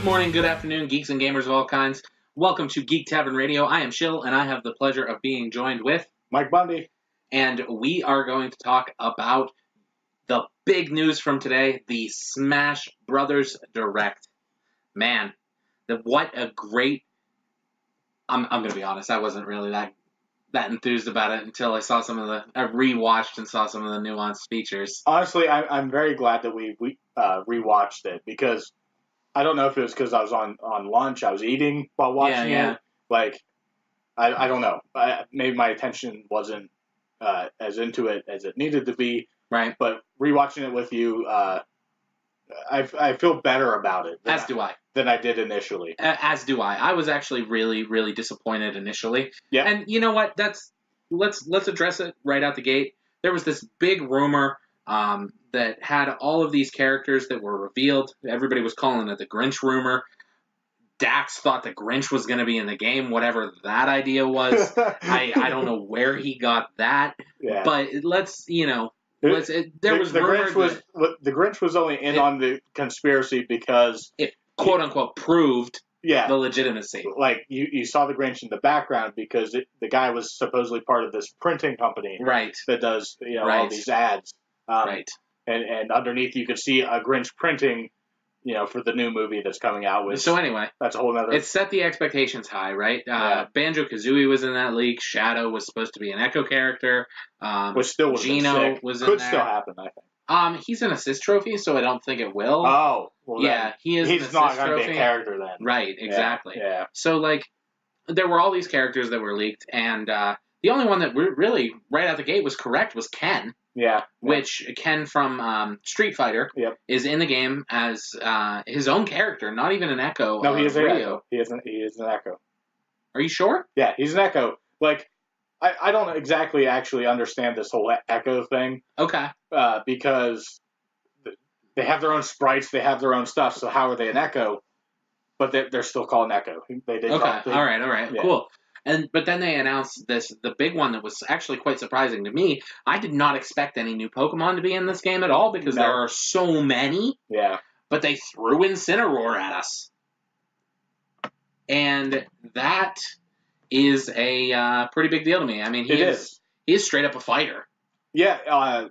Good morning, good afternoon, geeks and gamers of all kinds. Welcome to Geek Tavern Radio. I am Shill, and I have the pleasure of being joined with MikeBundy. And we are going to talk about the big news from today, the Smash Brothers Direct. Man, what a great... I'm going to be honest, I wasn't really that enthused about it until I saw I rewatched and saw some of the nuanced features. Honestly, I'm very glad that we rewatched it, because I don't know if it was because I was on lunch, I was eating while watching it. Like, I don't know. Maybe my attention wasn't as into it as it needed to be. Right. But rewatching it with you, I feel better about it. As do I. Than I did initially. As do I. I was actually really, really disappointed initially. Yeah. And you know what? Let's address it right out the gate. There was this big rumor that had all of these characters that were revealed. Everybody was calling it the Grinch rumor. Dax thought the Grinch was going to be in the game, whatever that idea was. I don't know where he got that. Yeah. But the Grinch was only in on the conspiracy because it quote unquote proved the legitimacy. Like you saw the Grinch in the background because the guy was supposedly part of this printing company, right? That does all these ads, right? And underneath you could see a Grinch printing, for the new movie that's coming out with. So anyway, that's a whole nother. It set the expectations high, right? Banjo-Kazooie was in that leak. Shadow was supposed to be an Echo character. Which still Gino was in there. Could there. still happen, I think. He's an assist trophy, so I don't think it will. Oh, well, yeah, he is. He's not going to be a character then. Right, exactly. Yeah. So there were all these characters that were leaked, and the only one that really right out the gate was correct was Ken. Yeah. Which Ken from Street Fighter is in the game as his own character, not even an Echo. No, he is an Echo. He is an Echo. Are you sure? Yeah, he's an Echo. Like, I don't exactly actually understand this whole Echo thing. Okay. Because they have their own sprites, they have their own stuff, so how are they an Echo? But they're still called an Echo. Okay, all right, yeah. Cool. But then they announced the big one that was actually quite surprising to me. I did not expect any new Pokemon to be in this game at all because there are so many. Yeah. But they threw Incineroar at us. And that is a pretty big deal to me. I mean, he is straight up a fighter. Yeah,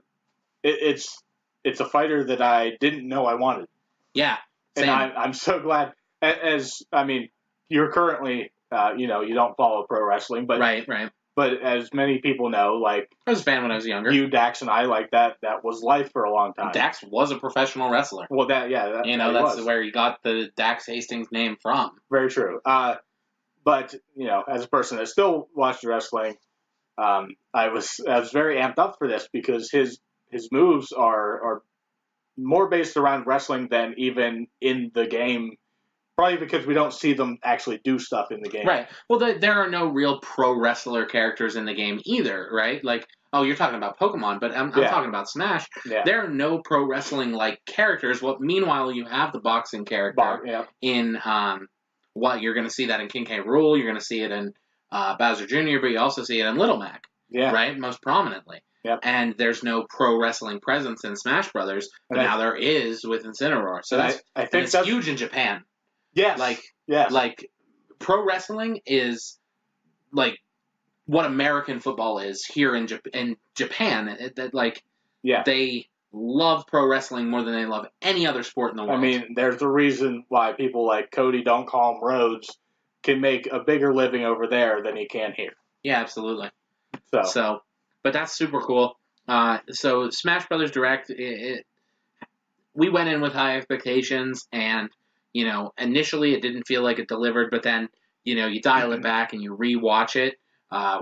it's a fighter that I didn't know I wanted. Yeah, same. And I'm so glad. You're currently... you don't follow pro wrestling, but right. But as many people know, I was a fan when I was younger. You, Dax, and I, that was life for a long time. Dax was a professional wrestler. Well, that's where he got the Dax Hastings name from. Very true. But as a person that still watched wrestling, I was very amped up for this because his moves are more based around wrestling than even in the game. Probably because we don't see them actually do stuff in the game. Right. Well, there are no real pro wrestler characters in the game either, right? You're talking about Pokemon, but I'm talking about Smash. Yeah. There are no pro wrestling-like characters. Meanwhile, you have the boxing character in you're going to see that in King K. Rool, you're going to see it in Bowser Jr., but you also see it in Little Mac, right? Most prominently. Yep. And there's no pro wrestling presence in Smash Brothers, but now there is with Incineroar. So I think that's huge in Japan. Yes. Pro wrestling is what American football is here in Japan. They love pro wrestling more than they love any other sport in the world. I mean, there's a reason why people like Cody, don't call him Rhodes, can make a bigger living over there than he can here. Yeah, absolutely. So, but that's super cool. So Smash Brothers Direct, we went in with high expectations and. Initially it didn't feel like it delivered, but then, you dial it back and you rewatch it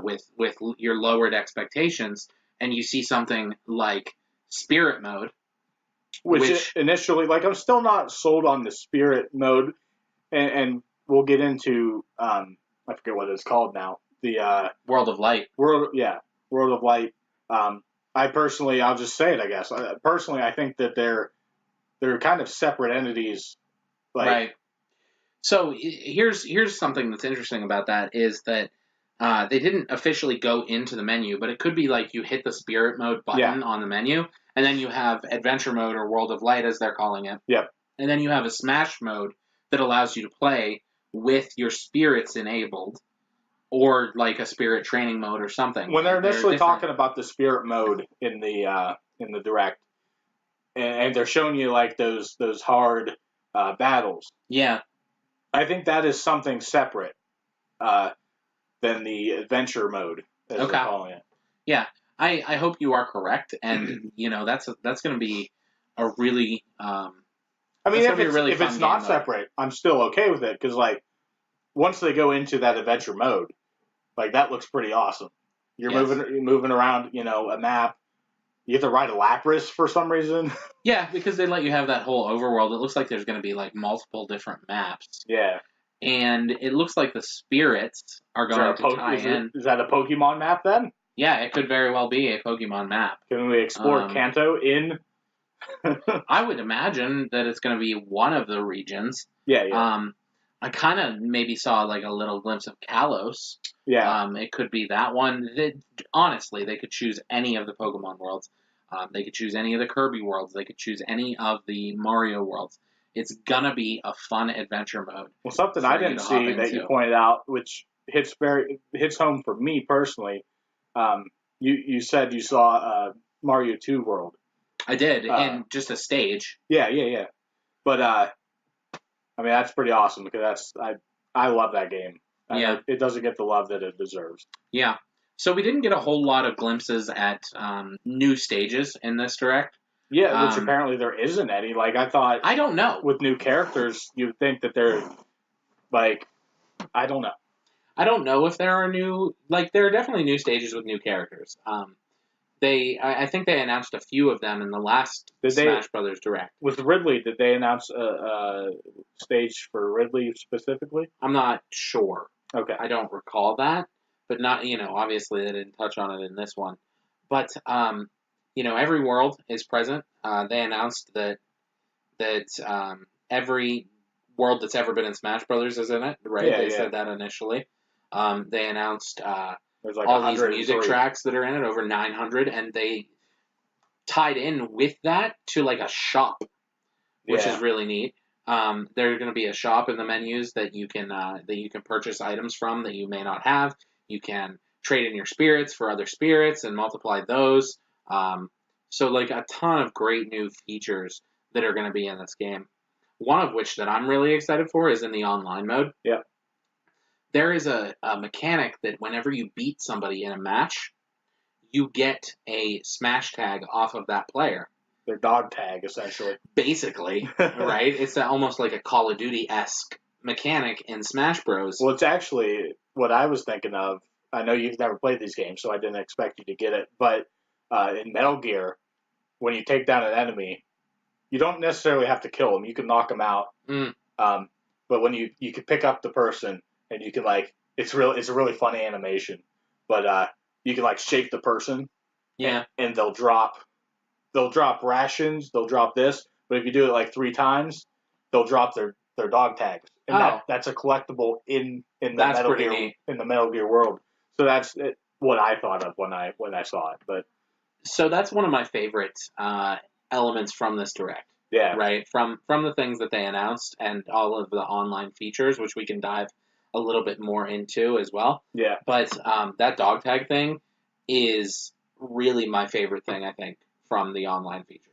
with your lowered expectations, and you see something like Spirit Mode. Which initially, I'm still not sold on the Spirit Mode, and we'll get into, I forget what it's called now. The World of Light. World of Light. I personally, I'll just say it, I guess. Personally, I think that they're kind of separate entities. Right. So here's something that's interesting about that is that they didn't officially go into the menu, but it could be you hit the Spirit Mode button on the menu, and then you have Adventure Mode or World of Light as they're calling it. Yep. And then you have a Smash Mode that allows you to play with your spirits enabled, or like a spirit training mode or something. When they're initially talking about the spirit mode in the direct, and they're showing you like those hard battles. Yeah, I think that is something separate than the adventure mode, as they're calling it. Yeah, I hope you are correct, and that's going to be a really. I mean, if it's not separate, I'm still okay with it because like once they go into that adventure mode, like that looks pretty awesome. You're moving around, a map. You have to ride a Lapras for some reason. Yeah, because they let you have that whole overworld. It looks like there's going to be like multiple different maps. Yeah. And it looks like the spirits are going to tie in. Is that a Pokemon map then? Yeah, it could very well be a Pokemon map. Can we explore Kanto in? I would imagine that it's going to be one of the regions. Yeah. I kind of maybe saw like a little glimpse of Kalos. Yeah. It could be that one. Honestly, they could choose any of the Pokemon worlds. They could choose any of the Kirby worlds. They could choose any of the Mario worlds. It's gonna be a fun adventure mode. Well, something I didn't see that you pointed out, which hits home for me personally. You said you saw Mario 2 World. I did, in just a stage. Yeah. But I mean that's pretty awesome because I love that game. It doesn't get the love that it deserves. Yeah. So we didn't get a whole lot of glimpses at new stages in this direct. Yeah, which apparently there isn't any. Like I thought. I don't know. With new characters, you'd think that they're like, I don't know. I don't know if there are new. Like there are definitely new stages with new characters. I think they announced a few of them in the last Smash Brothers Direct. With Ridley, did they announce a stage for Ridley specifically? I'm not sure. Okay. I don't recall that, but not, obviously they didn't touch on it in this one. But, every world is present. They announced that every world that's ever been in Smash Brothers is in it, right? They said that initially. They announced there's like all these music tracks that are in it, over 900, and they tied in with that to like a shop, which is really neat. There's going to be a shop in the menus that you can purchase items from that you may not have. You can trade in your spirits for other spirits and multiply those. So like a ton of great new features that are going to be in this game. One of which that I'm really excited for is in the online mode. Yep. There is a mechanic that whenever you beat somebody in a match, you get a smash tag off of that player. Their dog tag, essentially. Basically, right? It's almost like a Call of Duty-esque mechanic in Smash Bros. Well, it's actually what I was thinking of. I know you've never played these games, so I didn't expect you to get it. But in Metal Gear, when you take down an enemy, you don't necessarily have to kill them. You can knock them out. But when you can pick up the person, and you can like, it's a really funny animation. But you can like shake the person. Yeah. And they'll drop rations, they'll drop this, but if you do it like 3 times, they'll drop their dog tags. And that's a collectible in the Metal Gear world. So that's what I thought of when I saw it. But so that's one of my favorite elements from this direct. Yeah. Right? From the things that they announced and all of the online features, which we can dive a little bit more into as well. Yeah. But that dog tag thing is really my favorite thing, I think, from the online features.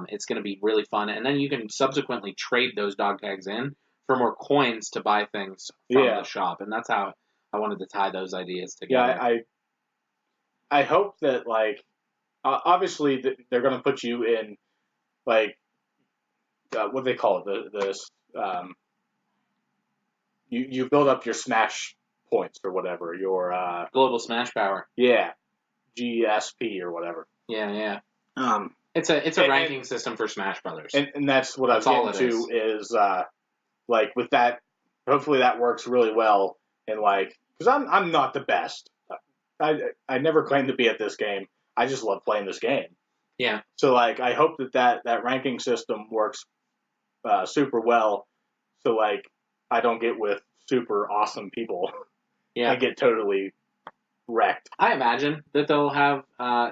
It's going to be really fun. And then you can subsequently trade those dog tags in for more coins to buy things from the shop. And that's how I wanted to tie those ideas together. Yeah, I hope that, like, obviously they're going to put you in, like, what do they call it? You build up your Smash points or whatever. Your Global Smash Power. Yeah. GSP or whatever. Yeah. It's a ranking system for Smash Brothers. And that's what I was getting to is like with that, hopefully that works really well. And like, because I'm not the best. I never claimed to be at this game. I just love playing this game. Yeah. So like, I hope that ranking system works super well. So like, I don't get with super awesome people. Yeah. And get totally wrecked. I imagine that they'll have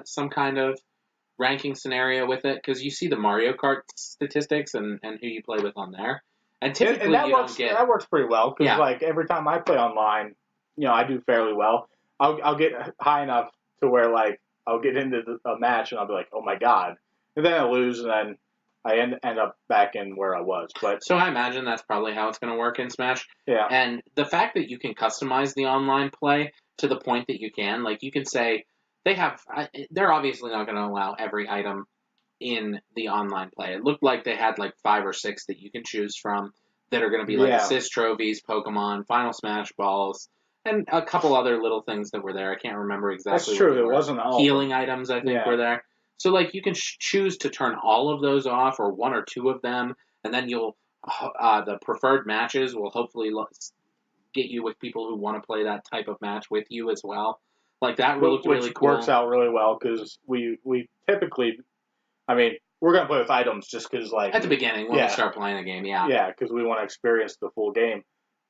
some kind of ranking scenario with it, because you see the Mario Kart statistics and who you play with on there, And typically and that you works. don't get... That works pretty well because Yeah. like every time I play online, I do fairly well. I'll get high enough to where like I'll get into a match and I'll be like, oh my god, and then I lose and then I end up back in where I was. But So I imagine that's probably how it's going to work in Smash. yeah, And the fact that you can customize the online play to the point that you can, like you can say they're obviously not going to allow every item in the online play. It looked like they had like 5 or 6 that you can choose from that are going to be like assist trophies, Pokemon, Final Smash balls, and a couple other little things that were there. I can't remember exactly. That's true. There wasn't all healing items. I think were there. So like you can choose to turn all of those off or 1 or 2 of them, and then you'll the preferred matches will hopefully get you with people who want to play that type of match with you as well. Like that looked really cool. Works out really well because we typically, I mean, we're gonna play with items just because like at the beginning when we start playing a game, yeah, because we want to experience the full game.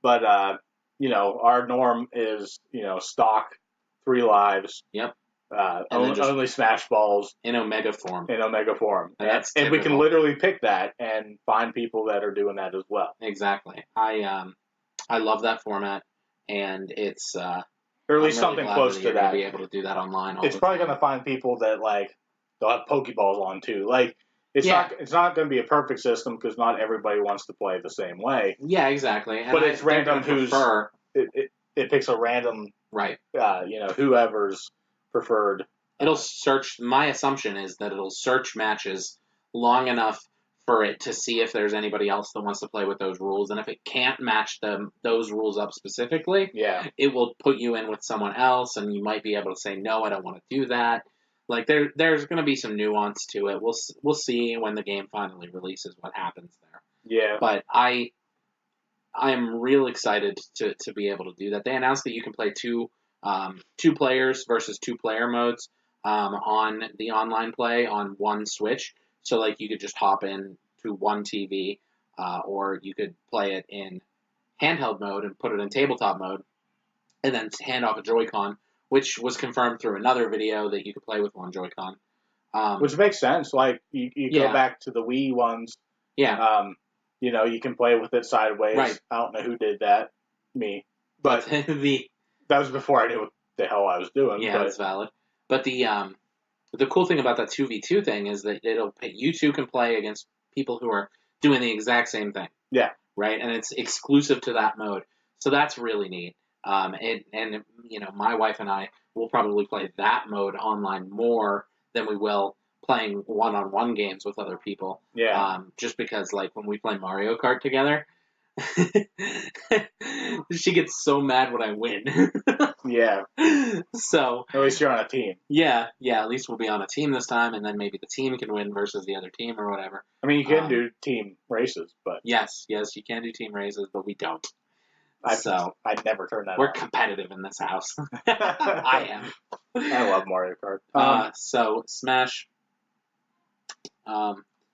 But our norm is stock 3 lives. Yep. Only Smash balls in Omega form. And we can literally pick that and find people that are doing that as well. Exactly. I love that format, and it's or at least something close to that. Be able to do that online. It's probably going to find people that like they'll have Pokeballs on too. Like it's not going to be a perfect system because not everybody wants to play the same way. Yeah, exactly. And but it's random. It picks a random whoever's preferred. It'll search. My assumption is that it'll search matches long enough for it to see if there's anybody else that wants to play with those rules, and if it can't match those rules up specifically, it will put you in with someone else, and you might be able to say, no, I don't want to do that. Like there's going to be some nuance to it. We'll see when the game finally releases what happens there. Yeah. But I'm real excited to be able to do that. They announced that you can play two players versus 2-player modes on the online play on one Switch. So, like, you could just hop in to one TV, or you could play it in handheld mode and put it in tabletop mode, and then hand off a Joy-Con, which was confirmed through another video that you could play with one Joy-Con. Which makes sense. Like, you go back to the Wii ones. Yeah. You can play with it sideways. Right. I don't know who did that. Me. But that was before I knew what the hell I was doing. Yeah, that's valid. But the cool thing about that 2v2 thing is that you two can play against people who are doing the exact same thing. Yeah. Right? And it's exclusive to that mode. So that's really neat. And my wife and I will probably play that mode online more than we will playing one-on-one games with other people. Yeah. Just because, like, when we play Mario Kart together, she gets so mad when I win. Yeah. So at least you're on a team. Yeah. At least we'll be on a team this time, and then maybe the team can win versus the other team or whatever. I mean, you can do team races, but yes, you can do team races, but we don't. I'd never turn that. We're on. competitive in this house. I am. I love Mario Kart. So Smash.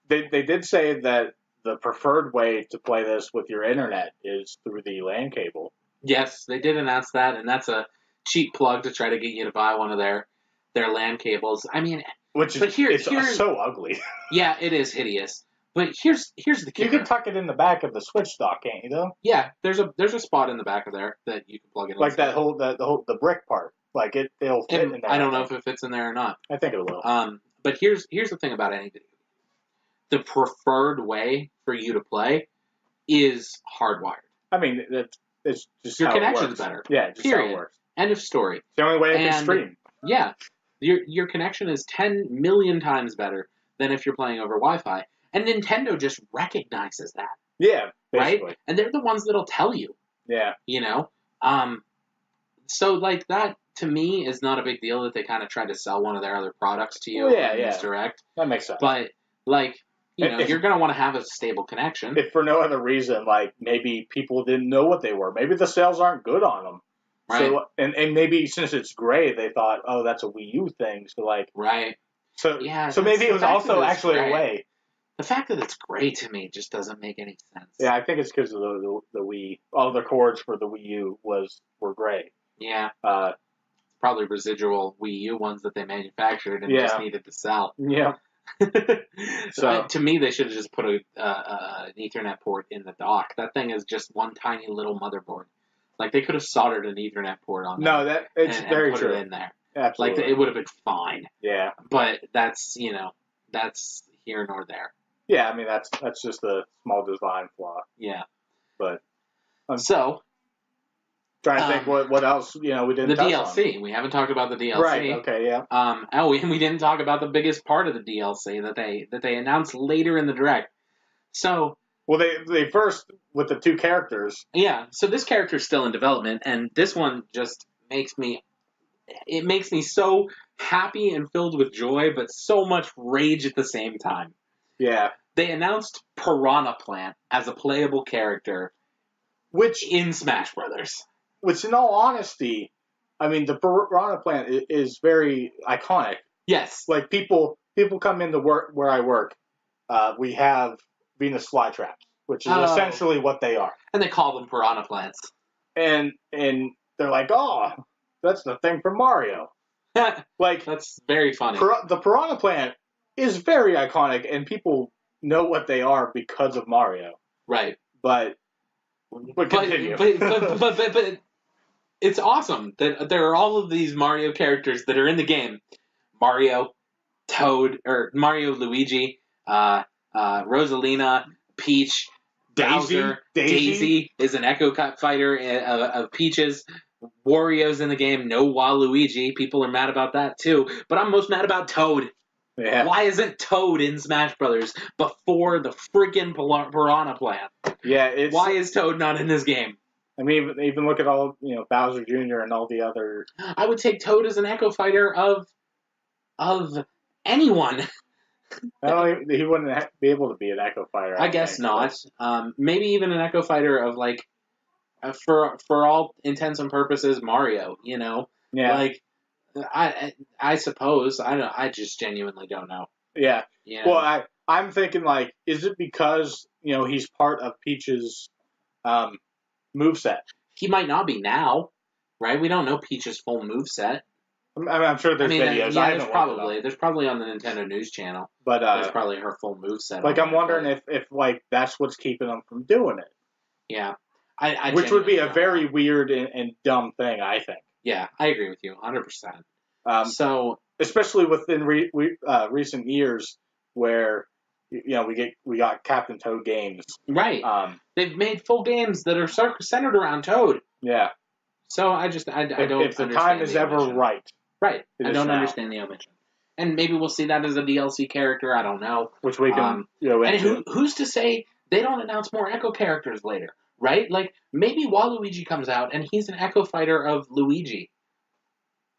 They did say that the preferred way to play this with your internet is through the LAN cable. Yes, they did announce that, and that's a cheap plug to try to get you to buy one of their LAN cables. I mean, it's so ugly. Yeah, it is hideous. But here's the kicker. You can tuck it in the back of the Switch dock, can't you? Though. Yeah, there's a spot in the back of there that you can plug it in. Like that whole the brick part. Like it'll fit in there. I don't know if it fits in there or not. I think it will. But here's the thing about any video. The preferred way for you to play is hardwired. I mean, it's just your how connection's it works. better. Yeah, just period. How it works. End of story. It's the only way I can stream. Yeah, your connection is 10 million times better than if you're playing over Wi-Fi, and Nintendo just recognizes that. Yeah, basically. Right. And they're the ones that'll tell you. Yeah. So like that to me is not a big deal that they kind of tried to sell one of their other products to you. Yeah. Direct. That makes sense. But like. You're going to want to have a stable connection. If for no other reason, like maybe people didn't know what they were. Maybe the sales aren't good on them. Right. So, and maybe since it's gray, they thought, oh, that's a Wii U thing. So like. Right. So maybe it was also actually a way. The fact that it's gray to me just doesn't make any sense. Yeah, I think it's because of the Wii. All the cords for the Wii U were gray. Yeah. Probably residual Wii U ones that they manufactured and just needed to sell. Yeah. So to me, they should have just put an Ethernet port in the dock. That thing is just one tiny little motherboard. Like they could have soldered an Ethernet port on there. No, it's very put true. It in there. Absolutely. Like it would have been fine. Yeah. But that's that's here nor there. Yeah, I mean that's just a small design flaw. Yeah. But so. Trying to think what else we didn't touch DLC. on. We haven't talked about the DLC. Right. Okay. Yeah. We didn't talk about the biggest part of the DLC that they announced later in the direct. So. Well, they first with the 2 characters. Yeah. So this character is still in development, and this one just makes me so happy and filled with joy, but so much rage at the same time. Yeah. They announced Piranha Plant as a playable character, in Smash Brothers. Which, in all honesty, I mean, the Piranha Plant is very iconic. Yes. Like, people come into work where I work. We have Venus flytraps, which is essentially what they are. And they call them Piranha Plants. And they're like, oh, that's the thing from Mario. Like, that's very funny. The Piranha Plant is very iconic, and people know what they are because of Mario. Right. But continue. But it's awesome that there are all of these Mario characters that are in the game. Mario, Toad, or Mario, Luigi, Rosalina, Peach, Bowser, Daisy is an Echo fighter of Peach's. Wario's in the game. No Waluigi. People are mad about that too. But I'm most mad about Toad. Yeah. Why isn't Toad in Smash Brothers before the freaking Piranha Plant? Yeah, why is Toad not in this game? I mean, even look at all Bowser Jr. and all the other. I would take Toad as an Echo fighter of anyone. He wouldn't be able to be an Echo fighter. I guess not. Maybe even an Echo fighter of like, for all intents and purposes, Mario. Yeah. Like, I suppose I just genuinely don't know. Yeah. Well, I'm thinking like, is it because he's part of Peach's moveset? He might not be now, right? We don't know Peach's full moveset. I'm sure there's videos. There's probably on the Nintendo News channel. But there's probably her full moveset. Like, I'm wondering if like that's what's keeping them from doing it. Yeah. Which would be a very weird and dumb thing, I think. Yeah, I agree with you 100%. So, especially within recent years, where we got Captain Toad games, right? They've made full games that are centered around Toad. Yeah. So I don't. If the time is ever right, I don't understand the omission. And maybe we'll see that as a DLC character. I don't know. Which we can And who's to say they don't announce more Echo characters later? Right? Like, maybe Waluigi comes out and he's an Echo fighter of Luigi.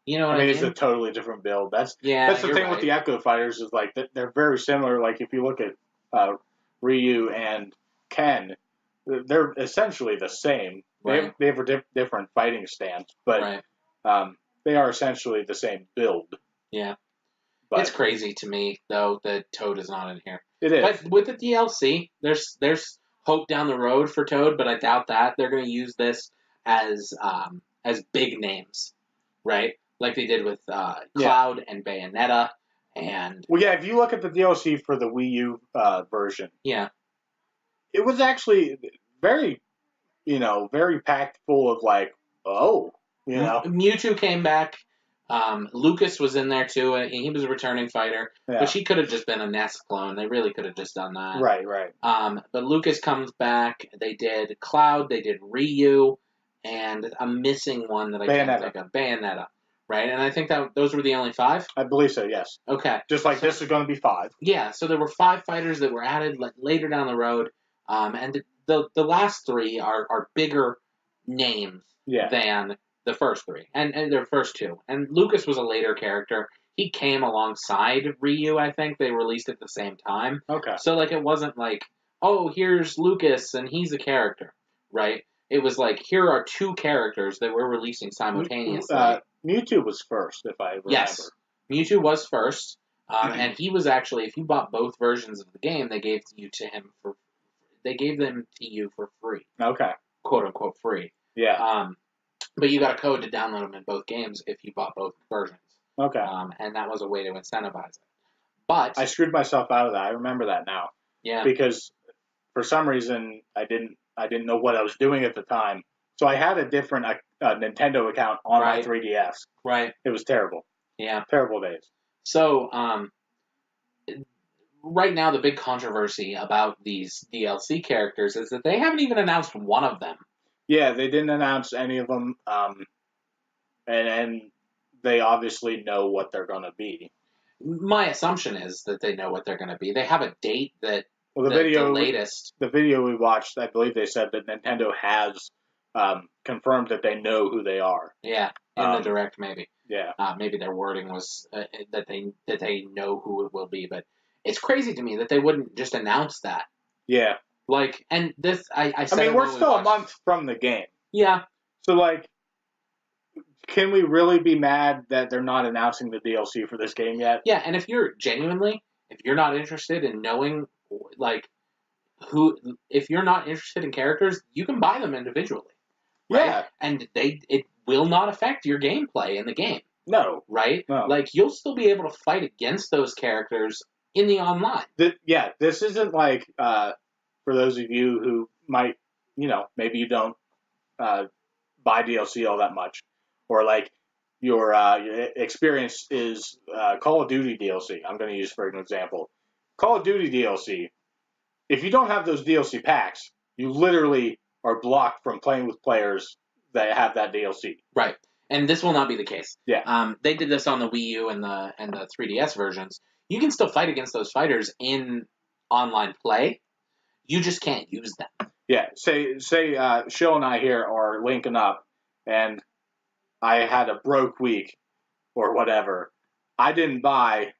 You know what I mean? It's a totally different build. That's the thing with the Echo fighters is like they're very similar. Like if you look at Ryu and Ken, they're essentially the same. Right. They have a different fighting stance, but they are essentially the same build. Yeah. But it's crazy to me though that Toad is not in here. It is. But with the DLC, there's hope down the road for Toad, but I doubt that they're going to use this as big names, right? Like they did with Cloud and Bayonetta, and if you look at the DLC for the Wii U version, it was actually very, very packed full of like, Mewtwo came back. Lucas was in there too, and he was a returning fighter, but she could have just been a NES clone. They really could have just done that. Right. But Lucas comes back. They did Cloud, they did Ryu, and I'm missing one that I can't think of. Bayonetta. Right, and I think that those were the only 5? I believe so, yes. Okay. Just like this is going to be 5. Yeah, so there were 5 fighters that were added later down the road, and the last 3 are bigger names than the first 3, and their first 2. And Lucas was a later character. He came alongside Ryu, I think. They released at the same time. Okay. So, like, it wasn't like, oh, here's Lucas, and he's a character, right? It was like, here are 2 characters that we're releasing simultaneously. Mewtwo was first, if I remember. Yes, Mewtwo was first, and he was actually, if you bought both versions of the game, they gave them to you for free. Okay. Quote unquote free. Yeah. But you got a code to download them in both games if you bought both versions. Okay. And that was a way to incentivize it. But I screwed myself out of that. I remember that now. Yeah. Because for some reason I didn't know what I was doing at the time. So I had a different Nintendo account on my 3DS. Right. It was terrible. Yeah. Terrible days. So, right now the big controversy about these DLC characters is that they haven't even announced one of them. Yeah, they didn't announce any of them, and they obviously know what they're going to be. My assumption is that they know what they're going to be. They have a date that the latest. The video we watched, I believe they said that Nintendo has confirmed that they know who they are. Yeah, in the Direct maybe. Yeah. Maybe their wording was that they know who it will be, but it's crazy to me that they wouldn't just announce that. Yeah. Like, and this, I said mean, we're still a month from the game. Yeah. So, like, can we really be mad that they're not announcing the DLC for this game yet? Yeah, and if you're not interested in knowing, like, if you're not interested in characters, you can buy them individually. Right? Yeah. And it will not affect your gameplay in the game. No. Right? No. Like, you'll still be able to fight against those characters in the online. This isn't like, for those of you who might, maybe you don't buy DLC all that much. Or, like, your experience is Call of Duty DLC. I'm going to use for an example. Call of Duty DLC, if you don't have those DLC packs, you literally are blocked from playing with players that have that DLC. Right. And this will not be the case. Yeah. They did this on the Wii U and the 3DS versions. You can still fight against those fighters in online play. You just can't use them. Yeah. Say Shill and I here are linking up, and I had a broke week or whatever. I didn't buy,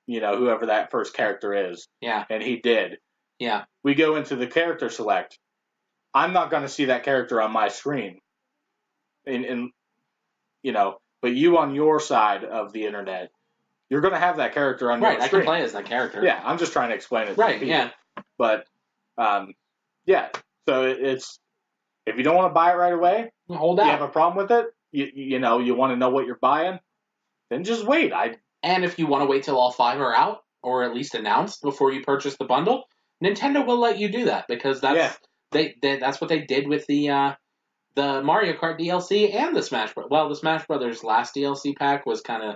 whoever that first character is. Yeah. And he did. Yeah. We go into the character select. I'm not going to see that character on my screen. But you on your side of the internet, you're going to have that character on your screen. Right, I can play as that character. Yeah, I'm just trying to explain it to right, people. Yeah. But, yeah, so it's, if you don't want to buy it right away, hold out. You have a problem with it, you want to know what you're buying, then just wait. And if you want to wait till all 5 are out, or at least announced before you purchase the bundle, Nintendo will let you do that, because that's that's what they did with the Mario Kart DLC and the Smash Bros. Well, the Smash Brothers last DLC pack was kind of,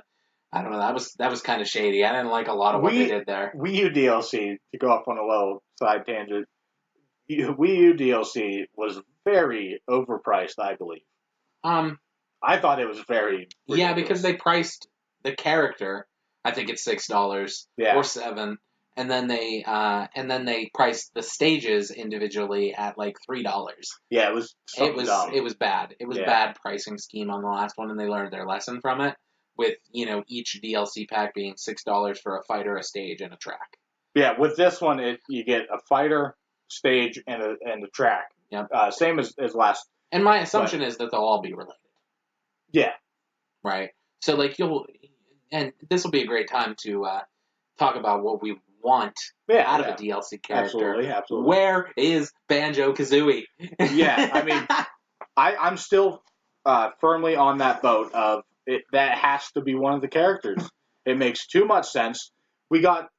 I don't know, that was kind of shady. I didn't like a lot of what they did there. Wii U DLC, to go off on a little side tangent, Wii U DLC was very overpriced, I believe. I thought it was very ridiculous. Yeah, because they priced the character, I think it's $6 or $7, and then they priced the stages individually at like $3. Yeah, it was dumb. It was bad. It was bad pricing scheme on the last one, and they learned their lesson from it. With each DLC pack being $6 for a fighter, a stage, and a track. Yeah, with this one, you get a fighter, stage, and a track. Yep. Same as last. And my assumption is that they'll all be related. Yeah. Right. So and this will be a great time to talk about what we want out of a DLC character. Absolutely. Where is Banjo-Kazooie? Yeah, I mean, I'm still firmly on that boat of that has to be one of the characters. It makes too much sense. We got,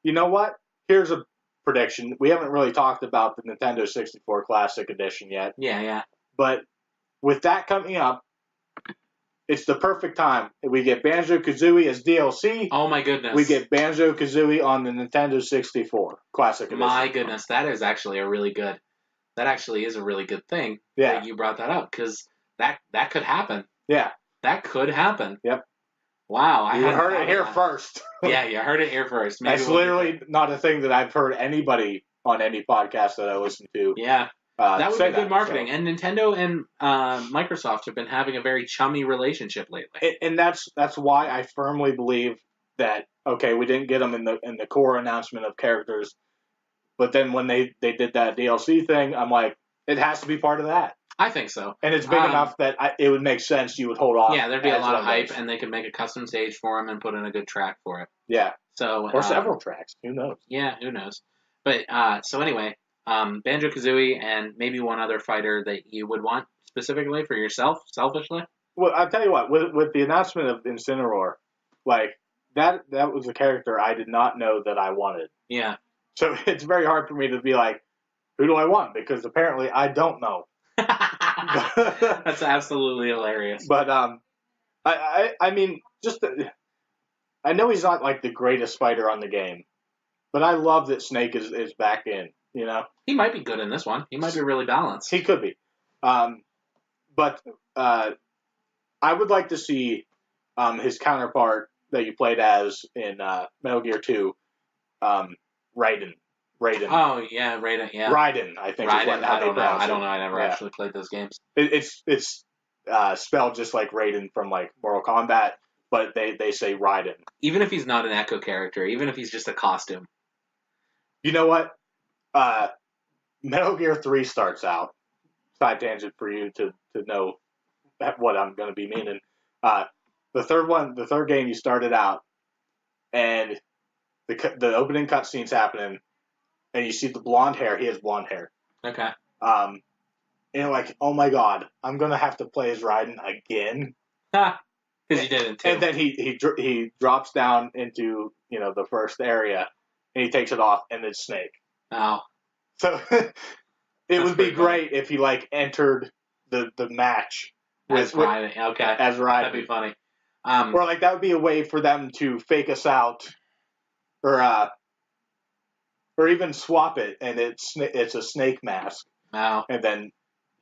you know what? Here's a prediction. We haven't really talked about the Nintendo 64 Classic Edition yet. Yeah. But with that coming up, it's the perfect time. We get Banjo-Kazooie as DLC. Oh my goodness. We get Banjo-Kazooie on the Nintendo 64 Classic Edition. My goodness, that is actually a really good thing that you brought that up, because that could happen. Yeah. That could happen. Yep. Wow. You heard it here first. Yeah, you heard it here first. Maybe That's literally not a thing that I've heard anybody on any podcast that I listen to. Yeah. That would be good marketing. So. And Nintendo and Microsoft have been having a very chummy relationship lately. And that's why I firmly believe that, okay, we didn't get them in the core announcement of characters, but then when they did that DLC thing, I'm like, it has to be part of that. I think so. And it's big enough that it would make sense you would hold off. Yeah, there'd be a lot of hype, and they could make a custom stage for them and put in a good track for it. Yeah. So or several tracks. Who knows? Yeah, who knows? But so anyway, Banjo-Kazooie and maybe one other fighter that you would want specifically for yourself, selfishly? Well, I'll tell you what, with the announcement of Incineroar, like, that was a character I did not know that I wanted. Yeah. So it's very hard for me to be like, who do I want? Because apparently I don't know. That's absolutely hilarious. But I mean, I know he's not like the greatest fighter on the game, but I love that Snake is back in. You know, he might be good in this one. He might be really balanced. He could be. But I would like to see his counterpart that you played as in Metal Gear 2, Raiden. Oh yeah, Raiden. Yeah, Raiden. I think. Raiden. Is how I don't they know. I pronounce don't know. it. I never actually played those games. It's spelled just like Raiden from like Mortal Kombat, but they say Raiden. Even if he's not an Echo character, even if he's just a costume. You know what? Metal Gear 3 starts out. Side tangent for you to know what I'm going to be meaning. The third game, you started out, and the opening cutscene's happening, and you see the blonde hair. He has blonde hair. Okay. And you're like, oh my god, I'm gonna have to play as Raiden again. Because you didn't. And then he drops down into the first area, and he takes it off, and it's Snake. Oh. So it would be great if he like entered the match as Raiden. Okay. As Raiden. That'd be funny. Or like that would be a way for them to fake us out, or even swap it, and it's a Snake mask. Oh. And then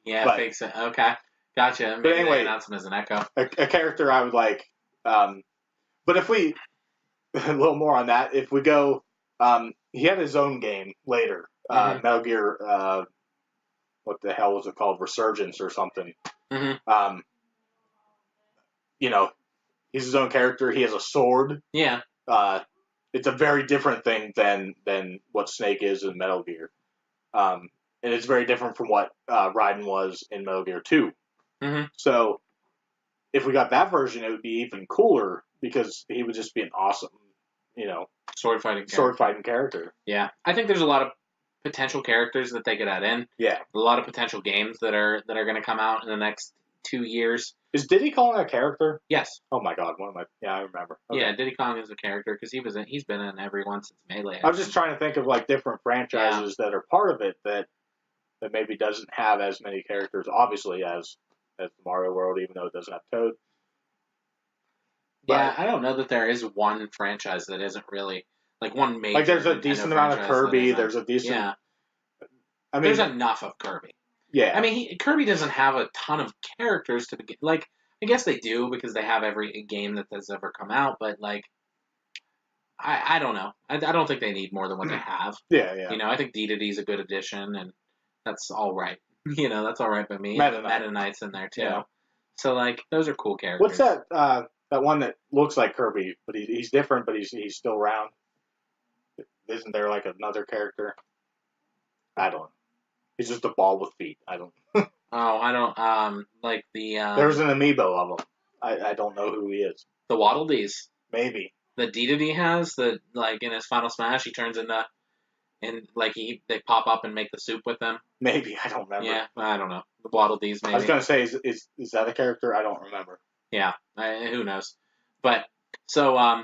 fakes it. Okay, gotcha. Maybe but anyway, they announce him as an Echo. A character I would like. But if we a little more on that, if we go, he had his own game later. Metal Gear. What the hell was it called? Resurgence or something. Mm-hmm. He's his own character. He has a sword. Yeah. It's a very different thing than what Snake is in Metal Gear. And it's very different from what Raiden was in Metal Gear 2. Mm-hmm. So if we got that version, it would be even cooler because he would just be an awesome, sword fighting character. Yeah, I think there's a lot of potential characters that they could add in. Yeah, a lot of potential games that are going to come out in the next 2 years. Is Diddy Kong a character? Yes. Oh my god, I remember. Okay. Yeah, Diddy Kong is a character because he's been in every one since Melee. I was just trying to think of like different franchises that are part of it that maybe doesn't have as many characters, obviously, as the Mario World, even though it doesn't have Toad. But, yeah, I don't know that there is one franchise that isn't really like one major. Like there's a decent amount of Kirby. There's a decent. Yeah. I mean, there's enough of Kirby. Yeah. I mean, Kirby doesn't have a ton of characters to begin. Like, I guess they do because they have every game that has ever come out. But like, I don't know. I don't think they need more than what they have. Yeah, yeah. I think Dedede's a good addition, and that's all right. That's all right by me. Meta Knight's in there too. Yeah. So like, those are cool characters. What's that? That one that looks like Kirby, but he's different, but he's still round. Isn't there like another character? I don't know. He's just a ball with feet. I don't. I don't. Like the. There's an amiibo of him. I don't know who he is. The Waddle Dees. Maybe. The Dedede has that, like in his Final Smash, he turns into, and like they pop up and make the soup with them. Maybe I don't remember. Yeah, I don't know. The Waddle Dees. Maybe. I was gonna say, is that a character? I don't remember. Yeah, who knows? But so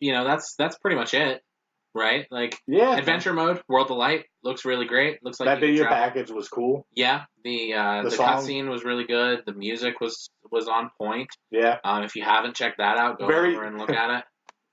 that's pretty much it. Right? Like, yeah. Adventure mode, World of Light, looks really great. Looks like that video package was cool. Yeah, the cutscene was really good. The music was on point. Yeah. If you haven't checked that out, go over and look at it.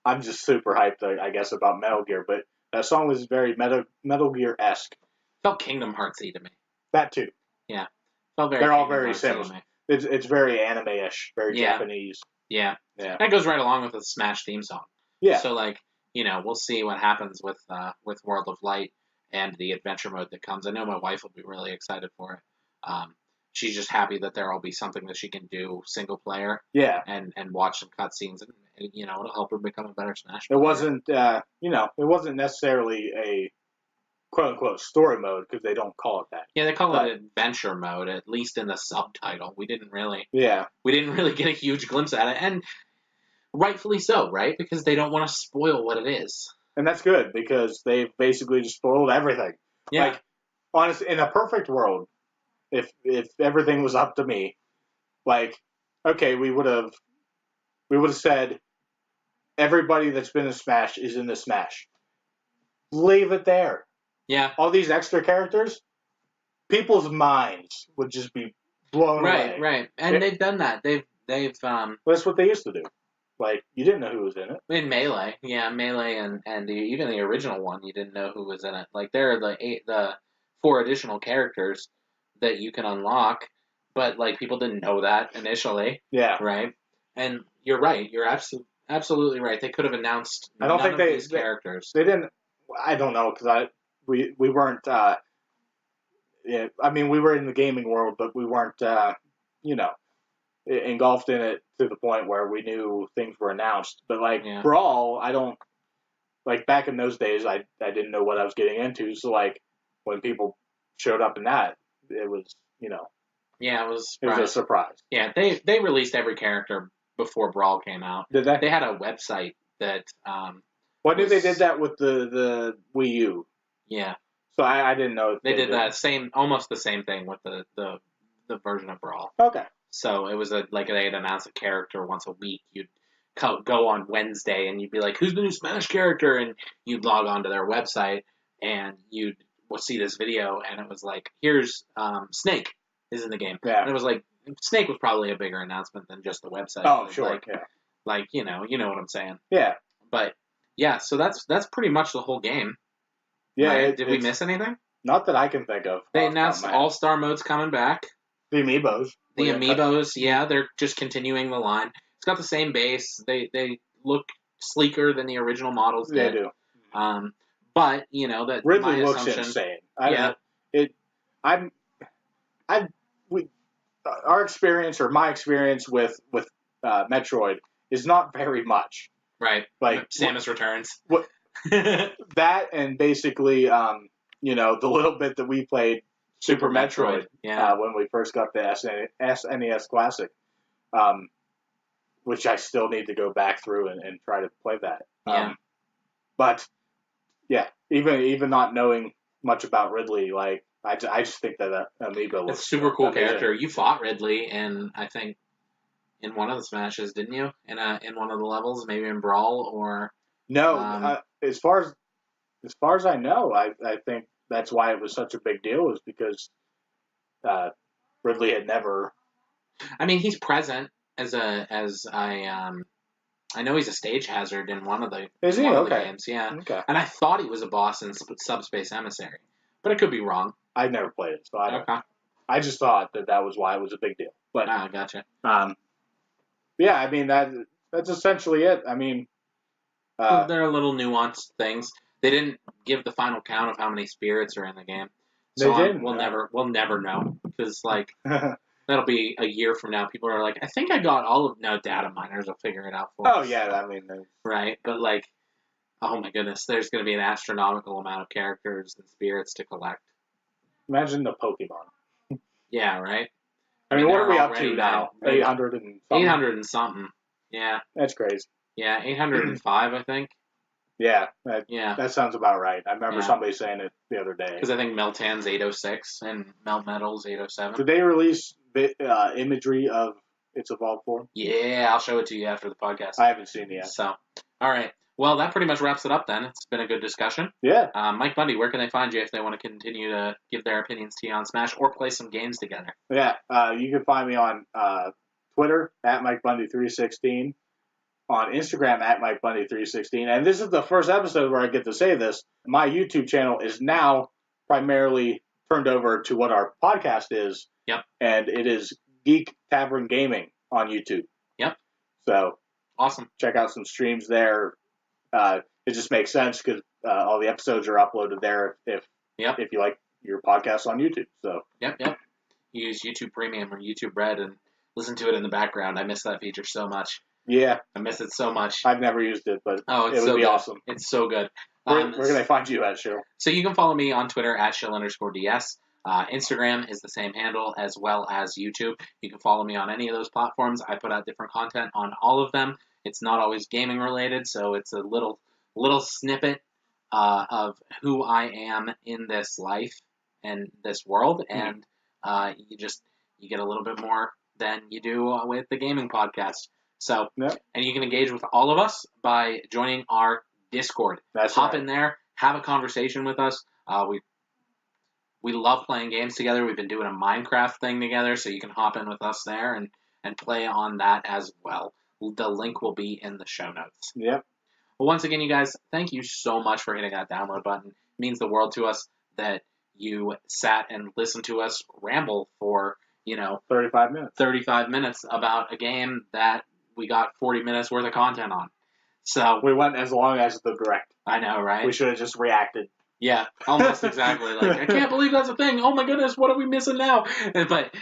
I'm just super hyped, I guess, about Metal Gear, but that song was very Metal Gear-esque. Felt Kingdom Heartsy to me. That too. Yeah. Felt very. They're all very similar. It's very anime-ish, very Japanese. Yeah. Yeah. That goes right along with the Smash theme song. Yeah. So like, we'll see what happens with World of Light and the adventure mode that comes. I know my wife will be really excited for it. She's just happy that there will be something that she can do single player. Yeah. And watch some cutscenes, and it'll help her become a better Smash player. It wasn't necessarily a quote unquote story mode because they don't call it that. Yeah, they call it adventure mode, at least in the subtitle. We didn't really get a huge glimpse at it, and rightfully so, right? Because they don't want to spoil what it is. And that's good because they've basically just spoiled everything. Yeah. Like, honestly, in a perfect world, if everything was up to me, like, okay, we would have said everybody that's been in Smash is in the Smash. Leave it there. Yeah. All these extra characters, people's minds would just be blown away. Right. And they've done that. They've that's what they used to do. Like, you didn't know who was in it. In Melee, and even the original one, you didn't know who was in it. Like, there are the 4 additional characters that you can unlock, but like people didn't know that initially. Yeah. Right. And you're right. You're absolutely right. They could have announced. I don't think these characters. They didn't. I don't know because we weren't. Yeah, I mean, we were in the gaming world, but we weren't. Engulfed in it to the point where we knew things were announced. But like Brawl, I don't like back in those days. I didn't know what I was getting into. So like when people showed up in that, it was Yeah, it was a surprise. Yeah, they released every character before Brawl came out. Did they? They had a website that. When did they did that with the Wii U? Yeah. So I didn't know they did that almost the same thing with the version of Brawl. Okay. So it was they'd announce a character once a week. You'd go on Wednesday and you'd be like, "Who's the new Smash character?" And you'd log on to their website and you'd see this video, and it was like, "Here's Snake is in the game." Yeah. And it was like Snake was probably a bigger announcement than just the website. Oh, sure. Like you know what I'm saying. Yeah. But yeah, so that's pretty much the whole game. Yeah. Right? Did we miss anything? Not that I can think of. They announced All-Star mode's coming back. The amiibos. The amiibos, yeah, they're just continuing the line. It's got the same base. They look sleeker than the original models did. They do. But that Ridley looks insane. Our experience or my experience with Metroid is not very much. Right. Like Samus Returns. That and basically the little bit that we played Super Metroid, when we first got the SNES Classic, which I still need to go back through and try to play that. But yeah, even not knowing much about Ridley, like I just think that amiibo looks it's a super cool amazing. Character. You fought Ridley, and I think in one of the Smashes, didn't you? In one of the levels, maybe in Brawl or no. As far as I know, I think that's why it was such a big deal, is because Ridley had never. I mean, he's present I know he's a stage hazard in one of the the games, yeah. Okay. And I thought he was a boss in Subspace Emissary, but I could be wrong. I've never played it, so I don't. Okay. I just thought that was why it was a big deal. But gotcha. Yeah, I mean that's essentially it. I mean, there are little nuanced things. They didn't give the final count of how many spirits are in the game, so they didn't. We'll never know, because like that'll be a year from now. People are like, I think I got all of. No, data miners will figure it out for us. Oh yeah, I mean, right, but like, oh my goodness, there's going to be an astronomical amount of characters and spirits to collect. Imagine the Pokemon. Yeah, right. I mean, what are we up to now? 800 and something. 800 and something. Yeah. That's crazy. Yeah, 805, I think. Yeah. That sounds about right. I remember somebody saying it the other day. Because I think Meltan's 806 and Melmetal's 807. Did they release imagery of its evolved form? Yeah, I'll show it to you after the podcast. I haven't seen it yet. So, all right. Well, that pretty much wraps it up then. It's been a good discussion. Yeah. Mike Bundy, where can they find you if they want to continue to give their opinions to you on Smash or play some games together? Yeah. You can find me on Twitter at MikeBundy316, on Instagram at MikeBundy316. And this is the first episode where I get to say this. My YouTube channel is now primarily turned over to what our podcast is. Yep. And it is Geek Tavern Gaming on YouTube. Yep. So awesome. Check out some streams there. It just makes sense because all the episodes are uploaded there if you like your podcast on YouTube. So Yep. You use YouTube Premium or YouTube Red and listen to it in the background. I miss that feature so much. Yeah. I miss it so much. I've never used it, but it would be awesome. It's so good. Where can I find you at, Shill? So you can follow me on Twitter at Shill_DS. Instagram is the same handle, as well as YouTube. You can follow me on any of those platforms. I put out different content on all of them. It's not always gaming related, so it's a little snippet of who I am in this life and this world, and you get a little bit more than you do with the gaming podcast. So, Yep. And you can engage with all of us by joining our Discord. Hop in there, have a conversation with us. We love playing games together. We've been doing a Minecraft thing together, so you can hop in with us there and play on that as well. The link will be in the show notes. Yep. Well, once again, you guys, thank you so much for hitting that download button. It means the world to us that you sat and listened to us ramble for, 35 minutes. 35 minutes about a game that we got 40 minutes worth of content on. So we went as long as the direct. I know, right? We should have just reacted. Yeah, almost exactly. Like, I can't believe that's a thing. Oh my goodness, what are we missing now? But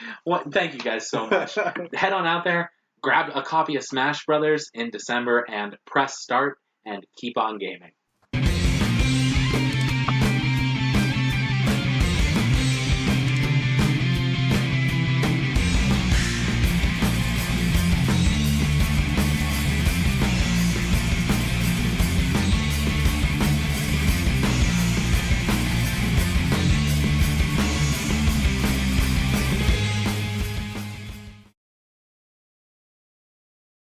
thank you guys so much. Head on out there, grab a copy of Smash Brothers in December, and press start and keep on gaming.